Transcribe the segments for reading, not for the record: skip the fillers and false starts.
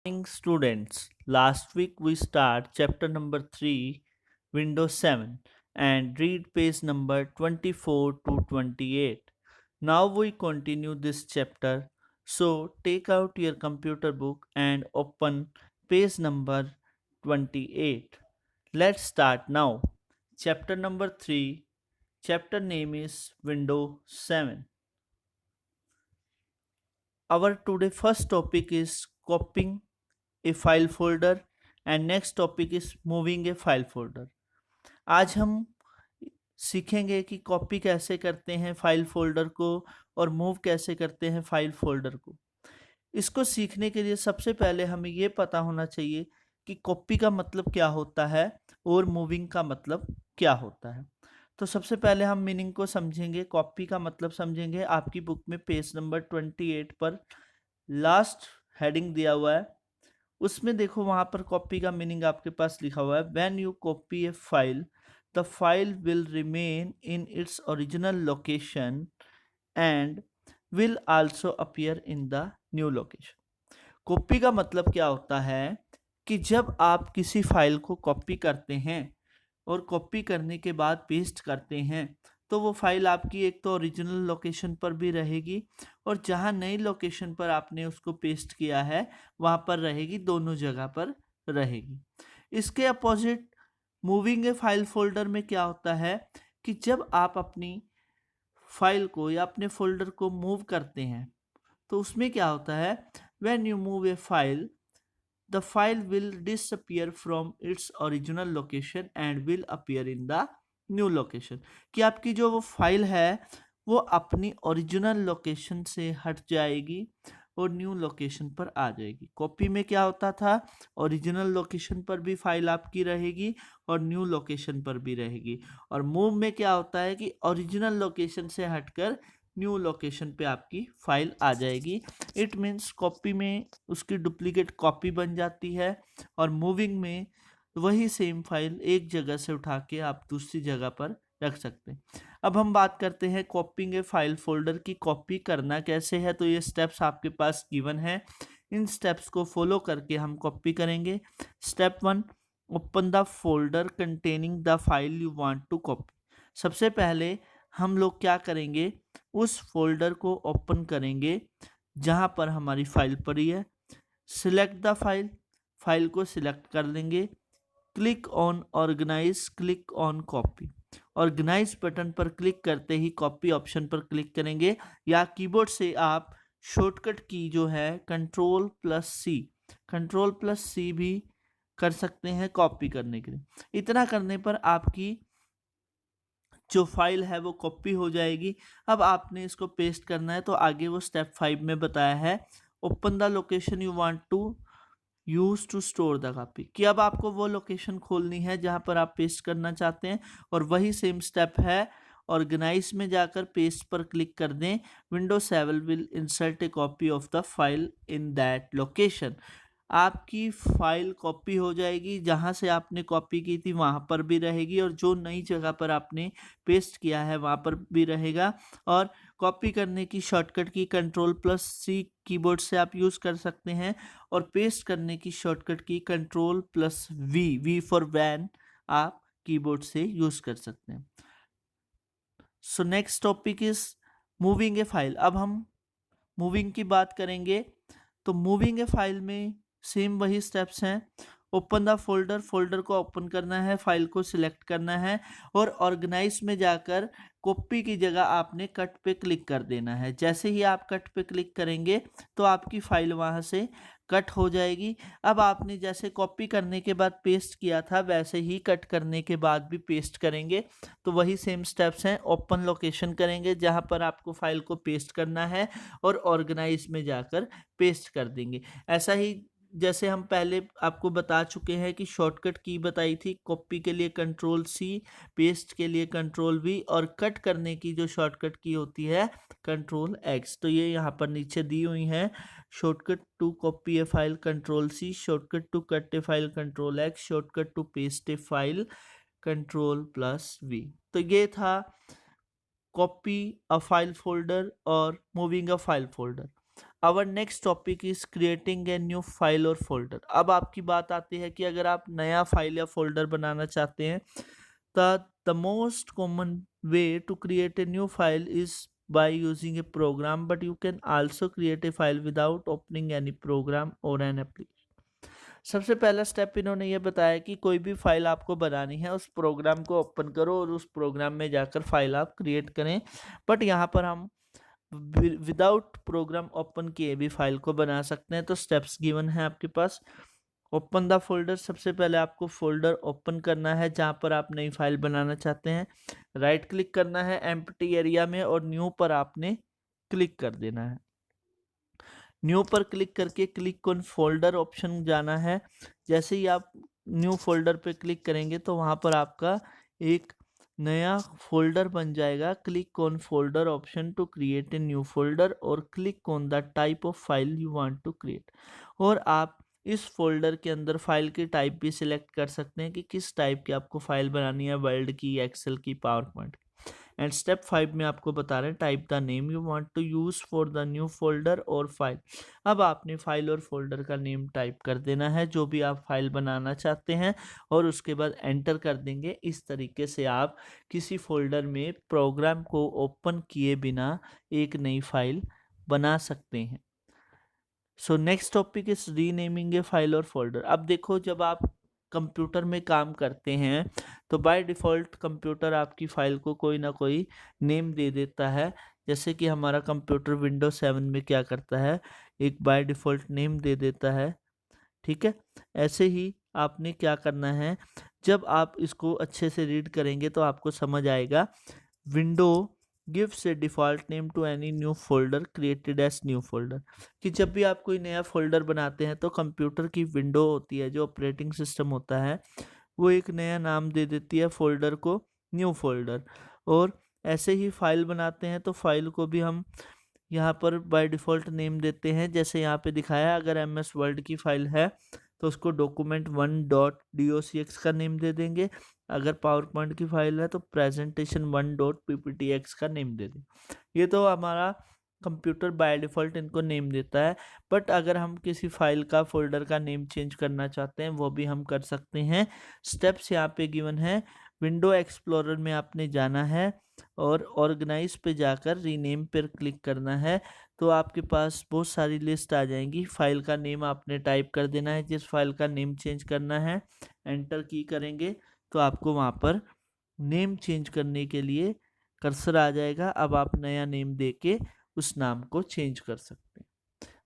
Morning students, last week we start chapter number 3, Windows 7 and read page number 24 to 28. Now we continue this chapter. So take out your computer book and open page number 28. Let's start now. Chapter number 3, chapter name is Windows 7. Our today first topic is copying A file folder and next topic is moving A file folder. आज हम सीखेंगे कि copy कैसे करते हैं file folder को और move कैसे करते हैं फाइल फोल्डर को। इसको सीखने के लिए सबसे पहले हमें ये पता होना चाहिए कि कॉपी का मतलब क्या होता है और मूविंग का मतलब क्या होता है। तो सबसे पहले हम मीनिंग को समझेंगे, कॉपी का मतलब समझेंगे। आपकी बुक में पेज नंबर 28 पर लास्ट हेडिंग दिया हुआ है, उसमें देखो वहां पर कॉपी का मीनिंग आपके पास लिखा हुआ है, when you copy a file the file will remain in its original location and will also appear in the new location. Copy का मतलब क्या होता है कि जब आप किसी फाइल को कॉपी करते हैं और कॉपी करने के बाद पेस्ट करते हैं तो वो फाइल आपकी एक तो ओरिजिनल लोकेशन पर भी रहेगी और जहाँ नई लोकेशन पर आपने उसको पेस्ट किया है वहाँ पर रहेगी, दोनों जगह पर रहेगी। इसके अपोजिट मूविंग ए फाइल फोल्डर में क्या होता है कि जब आप अपनी फाइल को या अपने फोल्डर को मूव करते हैं तो उसमें क्या होता है, when you move A file the file will disappear from its original location and will appear in the new location। कि आपकी जो वो फाइल है वो अपनी ओरिजिनल लोकेशन से हट जाएगी और न्यू लोकेशन पर आ जाएगी। कॉपी में क्या होता था, ओरिजिनल लोकेशन पर भी फाइल आपकी रहेगी और न्यू लोकेशन पर भी रहेगी। और मूव में क्या होता है कि ओरिजिनल लोकेशन से हटकर न्यू लोकेशन पे आपकी फाइल आ जाएगी। इट मीन्स कॉपी में उसकी डुप्लीकेट कॉपी बन जाती है और मूविंग में वही सेम फाइल एक जगह से उठा के आप दूसरी जगह पर रख सकते हैं। अब हम बात करते हैं कॉपिंग ए फाइल फोल्डर की कॉपी करना कैसे है। तो ये स्टेप्स आपके पास गिवन है, इन स्टेप्स को फॉलो करके हम कॉपी करेंगे। Step 1, open the folder containing the file you want to copy. सबसे पहले हम लोग क्या करेंगे, उस फोल्डर को ओपन करेंगे जहाँ पर हमारी फाइल पड़ी है। सिलेक्ट द फाइल, फाइल को सिलेक्ट कर लेंगे। Click on organize, click on copy. Organize button पर क्लिक करते ही कॉपी ऑप्शन पर क्लिक करेंगे या कीबोर्ड से आप शॉर्टकट की जो है कंट्रोल+C, कंट्रोल+C भी कर सकते हैं कॉपी करने के लिए। इतना करने पर आपकी जो फाइल है वो कॉपी हो जाएगी। अब आपने इसको पेस्ट करना है तो आगे वो स्टेप 5 में बताया है, open the location you want to use to store the copy, कि अब आपको वो लोकेशन खोलनी है जहां पर आप पेस्ट करना चाहते हैं। और वही सेम स्टेप है, ऑर्गेनाइज में जाकर पेस्ट पर क्लिक कर दें। Windows 7 will insert A copy of the file in that location. आपकी फाइल कॉपी हो जाएगी, जहाँ से आपने कॉपी की थी वहाँ पर भी रहेगी और जो नई जगह पर आपने पेस्ट किया है वहाँ पर भी रहेगा। और कॉपी करने की शॉर्टकट की कंट्रोल+C कीबोर्ड से आप यूज़ कर सकते हैं और पेस्ट करने की शॉर्टकट की कंट्रोल+V, वी फॉर वैन, आप कीबोर्ड से यूज़ कर सकते हैं। So next topic is moving A file. अब हम मूविंग की बात करेंगे तो मूविंग ए फाइल में सेम वही स्टेप्स हैं। ओपन द फोल्डर, फोल्डर को ओपन करना है, फाइल को सिलेक्ट करना है और ऑर्गेनाइज में जाकर कॉपी की जगह आपने कट पे क्लिक कर देना है। जैसे ही आप कट पे क्लिक करेंगे तो आपकी फाइल वहाँ से कट हो जाएगी। अब आपने जैसे कॉपी करने के बाद पेस्ट किया था वैसे ही कट करने के बाद भी पेस्ट करेंगे। तो वही सेम स्टेप्स हैं, ओपन लोकेशन करेंगे जहाँ पर आपको फाइल को पेस्ट करना है और ऑर्गेनाइज में जाकर पेस्ट कर देंगे। ऐसा ही जैसे हम पहले आपको बता चुके हैं कि शॉर्टकट की बताई थी, कॉपी के लिए कंट्रोल+C, पेस्ट के लिए कंट्रोल+V और कट करने की जो शॉर्टकट की होती है कंट्रोल+X। तो ये यहाँ पर नीचे दी हुई हैं, shortcut to copy a file control C, shortcut to cut a file control X, shortcut to paste a file control V. तो ये था कॉपी अ फाइल फोल्डर और moving a file folder. Our next topic is creating a new file और folder. अब आपकी बात आती है कि अगर आप नया फाइल या फोल्डर बनाना चाहते हैं तो the most common way to create a new file is by using a program, but you can also create a file without opening any program or an application। सबसे पहला स्टेप इन्होंने ये बताया कि कोई भी फाइल आपको बनानी है उस प्रोग्राम को ओपन करो और उस प्रोग्राम में जाकर फाइल आप क्रिएट करें। बट यहाँ पर हम विदाउट प्रोग्राम ओपन किए भी फाइल को बना सकते हैं। तो स्टेप्स गिवन है आपके पास। ओपन द फोल्डर, सबसे पहले आपको फोल्डर ओपन करना है जहाँ पर आप नई फाइल बनाना चाहते हैं। राइट क्लिक करना है एम्प्टी एरिया में और न्यू पर आपने क्लिक कर देना है। न्यू पर क्लिक करके क्लिक ऑन फोल्डर ऑप्शन जाना है। जैसे ही आप न्यू फोल्डर पे क्लिक करेंगे तो वहाँ पर आपका एक नया फोल्डर बन जाएगा। Click on folder option to create a new folder और click on the type of file you want to create. और आप इस फोल्डर के अंदर फाइल की टाइप भी सिलेक्ट कर सकते हैं कि किस टाइप की आपको फाइल बनानी है, वर्ड की, एक्सेल की, पावर पॉइंट। एंड स्टेप 5 में आपको बता रहे हैं type the name you want to use for the new folder और फाइल। अब आपने फाइल और फोल्डर का नेम टाइप कर देना है जो भी आप फाइल बनाना चाहते हैं और उसके बाद एंटर कर देंगे। इस तरीके से आप किसी फोल्डर में प्रोग्राम को ओपन किए बिना एक नई फाइल बना सकते हैं। So next topic is renaming A file और फोल्डर। अब देखो, जब आप कंप्यूटर में काम करते हैं तो बाय डिफ़ॉल्ट कंप्यूटर आपकी फ़ाइल को कोई ना कोई नेम दे देता है। जैसे कि हमारा कंप्यूटर विंडोज 7 में क्या करता है, एक बाय डिफ़ॉल्ट नेम दे देता है। ठीक है, ऐसे ही आपने क्या करना है, जब आप इसको अच्छे से रीड करेंगे तो आपको समझ आएगा। Window gives a default name to any new folder created as new folder. कि जब भी आप कोई नया फोल्डर बनाते हैं तो कंप्यूटर की विंडो होती है, जो ऑपरेटिंग सिस्टम होता है, वो एक नया नाम दे देती है फोल्डर को, न्यू फोल्डर। और ऐसे ही फाइल बनाते हैं तो फाइल को भी हम यहाँ पर बाय डिफ़ॉल्ट नेम देते हैं। जैसे यहाँ पे दिखाया, अगर एमएस वर्ड की फाइल है तो उसको document1.docx का नेम दे देंगे। अगर पावर पॉइंट की फाइल है तो presentation1.pptx का नेम दे देंगे। ये तो हमारा कंप्यूटर बाय डिफ़ॉल्ट इनको नेम देता है। बट अगर हम किसी फाइल का, फोल्डर का नेम चेंज करना चाहते हैं वो भी हम कर सकते हैं। स्टेप्स यहाँ पे गिवन है। विंडो एक्सप्लोरर में आपने जाना है और ऑर्गेनाइज पे जाकर रीनेम पर क्लिक करना है तो आपके पास बहुत सारी लिस्ट आ जाएंगी। फाइल का नेम आपने टाइप कर देना है, जिस फाइल का नेम चेंज करना है एंटर की करेंगे तो आपको वहाँ पर नेम चेंज करने के लिए कर्सर आ जाएगा। अब आप नया नेम देके उस नाम को चेंज कर सकते हैं।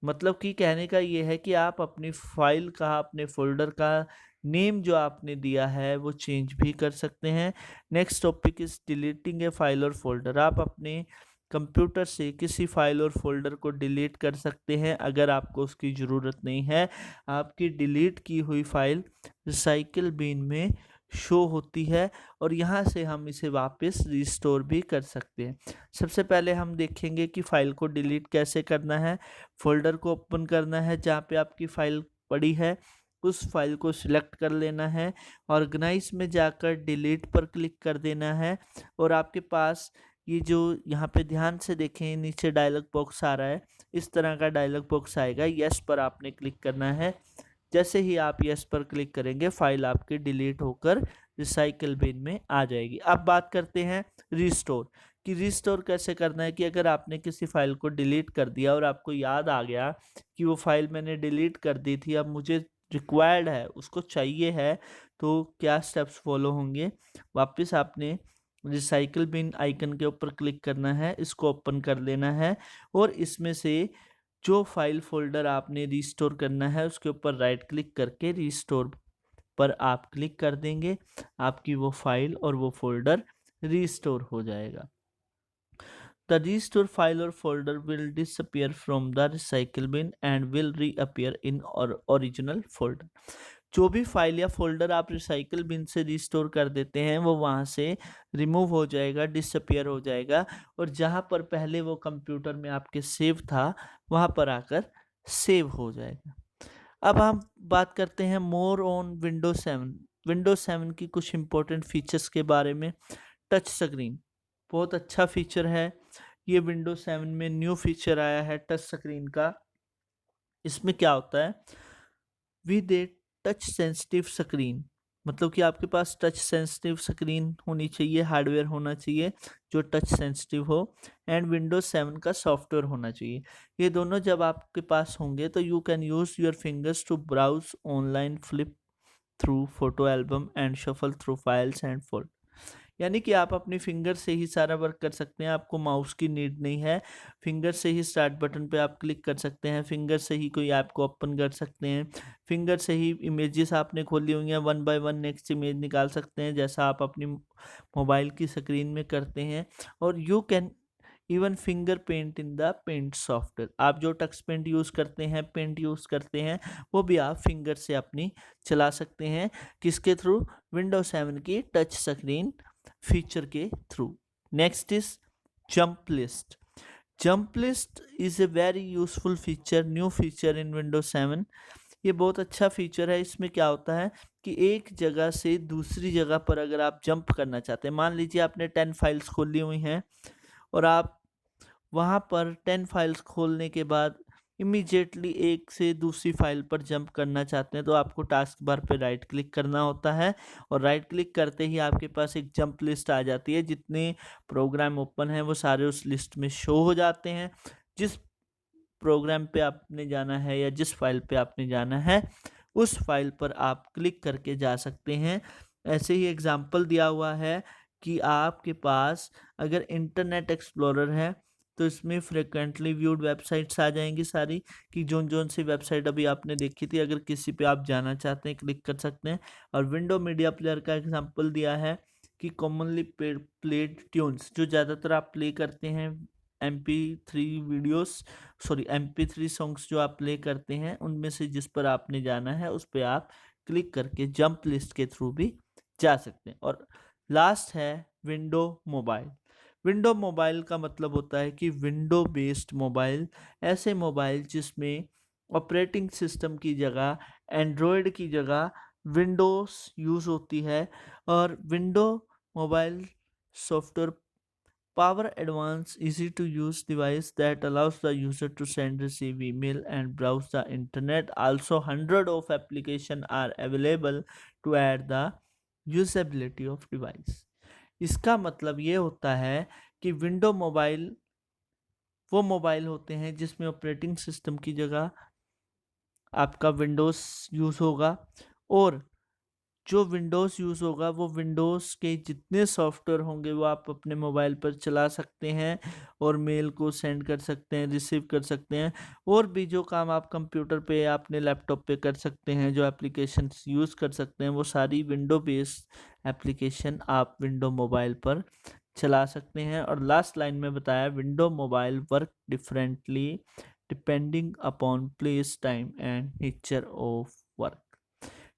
मतलब कि कहने का ये है कि आप अपनी फाइल का, अपने फोल्डर का नेम जो आपने दिया है वो चेंज भी कर सकते हैं। Next topic is deleting A file और फोल्डर। आप अपने कंप्यूटर से किसी फाइल और फोल्डर को डिलीट कर सकते हैं अगर आपको उसकी ज़रूरत नहीं है। आपकी डिलीट की हुई फाइल रिसाइकिल बिन में शो होती है और यहाँ से हम इसे वापस रिस्टोर भी कर सकते हैं। सबसे पहले हम देखेंगे कि फ़ाइल को डिलीट कैसे करना है। फोल्डर को ओपन करना है जहाँ पे आपकी फ़ाइल पड़ी है, उस फाइल को सिलेक्ट कर लेना है। ऑर्गेनाइज में जाकर डिलीट पर क्लिक कर देना है और आपके पास ये जो यहाँ पे ध्यान से देखें, नीचे डायलॉग बॉक्स आ रहा है, इस तरह का डायलॉग बॉक्स आएगा। यस पर आपने क्लिक करना है। जैसे ही आप यस पर क्लिक करेंगे फाइल आपकी डिलीट होकर रिसाइकल बिन में आ जाएगी। अब बात करते हैं रिस्टोर कि रिस्टोर कैसे करना है। कि अगर आपने किसी फाइल को डिलीट कर दिया और आपको याद आ गया कि वो फाइल मैंने डिलीट कर दी थी, अब मुझे रिक्वायर्ड है, उसको चाहिए है, तो क्या स्टेप्स फॉलो होंगे। वापस आपने रिसाइकल बिन आइकन के ऊपर क्लिक करना है, इसको ओपन कर लेना है और इसमें से जो फाइल फोल्डर आपने रिस्टोर करना है उसके ऊपर राइट क्लिक करके रिस्टोर पर आप क्लिक कर देंगे। आपकी वो फाइल और वो फोल्डर रिस्टोर हो जाएगा। The restore file or folder will disappear from the recycle bin and will reappear in original folder। जो भी फाइल या फोल्डर आप रिसाइकल बिन से रिस्टोर कर देते हैं वो वहाँ से रिमूव हो जाएगा, डिसअपियर हो जाएगा और जहाँ पर पहले वो कंप्यूटर में आपके सेव था वहाँ पर आकर सेव हो जाएगा। अब हम बात करते हैं मोर ऑन विंडोज 7। विंडोज 7 की कुछ इंपॉर्टेंट फीचर्स के बारे में। टच स्क्रीन बहुत अच्छा फीचर है। ये विंडोज 7 में न्यू फीचर आया है टच स्क्रीन का। इसमें क्या होता है, with a touch sensitive screen, मतलब कि आपके पास टच सेंसिटिव स्क्रीन होनी चाहिए, हार्डवेयर होना चाहिए जो टच सेंसिटिव हो, एंड विंडोज 7 का सॉफ्टवेयर होना चाहिए। ये दोनों जब आपके पास होंगे तो you can use your fingers to browse online, flip through photo album and shuffle through files and fold. यानी कि आप अपनी फिंगर से ही सारा वर्क कर सकते हैं, आपको माउस की नीड नहीं है। फिंगर से ही स्टार्ट बटन पे आप क्लिक कर सकते हैं, फिंगर से ही कोई ऐप को ओपन कर सकते हैं, फिंगर से ही इमेजेस आपने खोली हुई हैं one by one next image निकाल सकते हैं, जैसा आप अपनी मोबाइल की स्क्रीन में करते हैं। और you can even finger paint in the Paint software, आप जो टच पेंट यूज़ करते हैं, पेंट यूज़ करते हैं, वो भी आप फिंगर से अपनी चला सकते हैं। किसके थ्रू? विंडोज 7 की टच स्क्रीन फीचर के through. Next is jump list. Jump list is a very useful feature, new feature in Windows 7। ये बहुत अच्छा फीचर है। इसमें क्या होता है कि एक जगह से दूसरी जगह पर अगर आप जंप करना चाहते हैं, मान लीजिए आपने 10 फाइल्स खोली हुई हैं और आप वहाँ पर 10 फाइल्स खोलने के बाद इमीडिएटली एक से दूसरी फाइल पर जंप करना चाहते हैं, तो आपको टास्क बार पे राइट क्लिक करना होता है, और राइट क्लिक करते ही आपके पास एक जंप लिस्ट आ जाती है। जितने प्रोग्राम ओपन हैं वो सारे उस लिस्ट में शो हो जाते हैं। जिस प्रोग्राम पे आपने जाना है या जिस फाइल पे आपने जाना है, उस फाइल पर आप क्लिक करके जा सकते हैं। ऐसे ही एग्जाम्पल दिया हुआ है कि आपके पास अगर इंटरनेट एक्सप्लोरर है तो इसमें फ्रिक्वेंटली व्यूड वेबसाइट्स आ जाएंगी सारी, कि जोन जोन सी वेबसाइट अभी आपने देखी थी, अगर किसी पे आप जाना चाहते हैं क्लिक कर सकते हैं। और विंडो मीडिया प्लेयर का एग्जांपल दिया है कि कॉमनली प्लेड ट्यून्स, जो ज़्यादातर आप प्ले करते हैं MP3 videos, sorry MP3 songs जो आप प्ले करते हैं, उनमें से जिस पर आपने जाना है उस पर आप क्लिक करके जंप लिस्ट के थ्रू भी जा सकते हैं। और लास्ट है विंडो मोबाइल। विंडो मोबाइल का मतलब होता है कि विंडो बेस्ड मोबाइल, ऐसे मोबाइल जिसमें ऑपरेटिंग सिस्टम की जगह, एंड्रॉयड की जगह विंडोज़ यूज़ होती है। और window mobile software power advanced easy to use device that allows the user to send, receive email and browse the internet. Also hundred of application are available to add the usability of device। इसका मतलब ये होता है कि window mobile वो mobile होते हैं जिसमें ऑपरेटिंग सिस्टम की जगह आपका विंडोज़ यूज़ होगा, और जो विंडोज़ यूज़ होगा वो विंडोज़ के जितने सॉफ्टवेयर होंगे वो आप अपने मोबाइल पर चला सकते हैं, और मेल को सेंड कर सकते हैं, रिसीव कर सकते हैं, और भी जो काम आप कंप्यूटर पे या अपने लैपटॉप पे कर सकते हैं, जो एप्लीकेशंस यूज़ कर सकते हैं, वो सारी विंडो बेस्ड एप्लीकेशन आप विंडो मोबाइल पर चला सकते हैं। और लास्ट लाइन में बताया, window mobile work differently depending upon place, time and nature of work.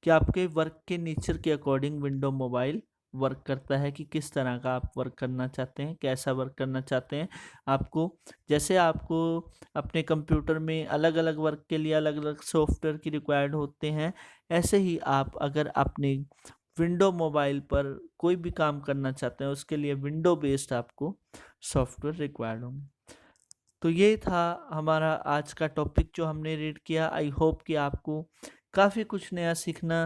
कि आपके वर्क के नेचर के अकॉर्डिंग विंडो मोबाइल वर्क करता है, कि किस तरह का आप वर्क करना चाहते हैं, कैसा वर्क करना चाहते हैं। आपको जैसे आपको अपने कंप्यूटर में अलग अलग वर्क के लिए अलग अलग सॉफ्टवेयर की रिक्वायर्ड होते हैं, ऐसे ही आप अगर अपने विंडो मोबाइल पर कोई भी काम करना चाहते हैं उसके लिए विंडो बेस्ड आपको सॉफ्टवेयर रिक्वायर्ड होंगे। तो ये था हमारा आज का टॉपिक जो हमने रीड किया। आई होप कि आपको काफ़ी कुछ नया सीखना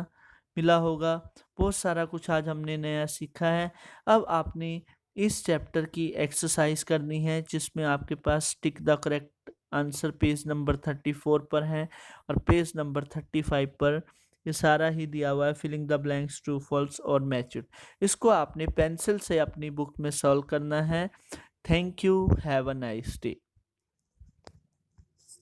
मिला होगा। बहुत सारा कुछ आज हमने नया सीखा है। अब आपने इस चैप्टर की एक्सरसाइज करनी है, जिसमें आपके पास tick the correct answer page number 34 पर है, और पेज नंबर 35 पर ये सारा ही दिया हुआ है, filling the blanks, true false और मैच इट। इसको आपने पेंसिल से अपनी बुक में सॉल्व करना है। Thank you, have a nice day.